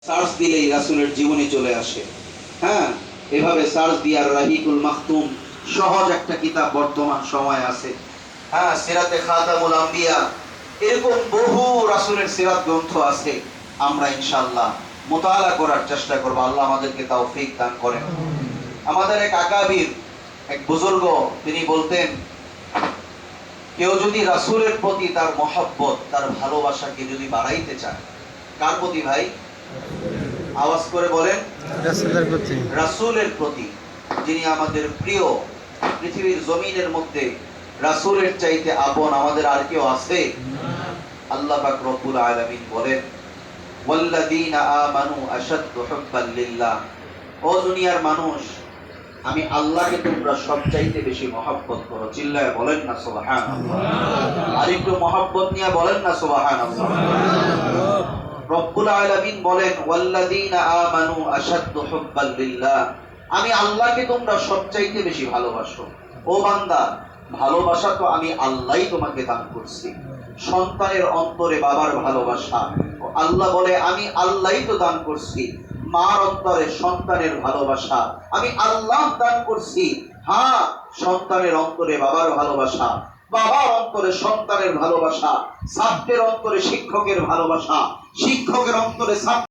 Search দিলেই রাসূলের জীবনী চলে আসে। হ্যাঁ, এভাবে সার্চ দিয়ে আর রাহিকুল মাখতুম সহজ একটা কিতাব বর্তমান সময় আছে। হ্যাঁ, সিরাতে খাতামুল আম্বিয়া, এরকম বহু রাসূলের সিরাত গ্রন্থ আছে। আমরা ইনশাআল্লাহ মুতাআলা করার চেষ্টা করব। আল্লাহ আমাদেরকে তৌফিক দান করেন। আমাদের এক আকাবির, এক বুজুর্গ, তিনি বলতেন, কেউ যদি রাসূলের প্রতি তার মহব্বত, তার ভালোবাসাকে যদি বাড়াইতে চায়, কার প্রতি ভাই? আওয়াজ করে বলেন, রাসূলের প্রতি। রাসূলের প্রতি, যিনি আমাদের প্রিয়। পৃথিবীর জমিনের মধ্যে রাসূলের চাইতে আপন আমাদের আর কেউ আছে? আল্লাহ পাক রব্বুল আলামিন বলেন, ওয়াল্লাযীনা আমানু আশাদ্দু হুব্বান লিল্লাহ। ও দুনিয়ার মানুষ, আমি আল্লাহকে তোমরা সবচাইতে বেশি মহব্বত করো। চিল্লায় বলেন না সুবহানাল্লাহ। আর একটু মহব্বত নিয়ে বলেন না সুবহানাল্লাহ। রব্বুল আলামিন বলেন, ওয়াল্লাযীনা আমানু আশাদ্দু হুব্বান লিল্লাহ। আমি আল্লাহকে তোমরা সবচাইতে বেশি ভালোবাসো। ও বান্দা, ভালোবাসা তো আমি আল্লাহই তোমাকে দান করছি। সন্তানের অন্তরে বাবার ভালোবাসা, আল্লাহ বলে আমি আল্লাহই তো দান করছি। মার অন্তরে সন্তানের ভালোবাসা আমি আল্লাহ দান করছি। হ্যাঁ, সন্তানের অন্তরে বাবার ভালোবাসা, বাবার অন্তরে সন্তানের ভালোবাসা, ছাত্রের অন্তরে শিক্ষকের ভালোবাসা, শিক্ষকের অন্তরে ছাত্র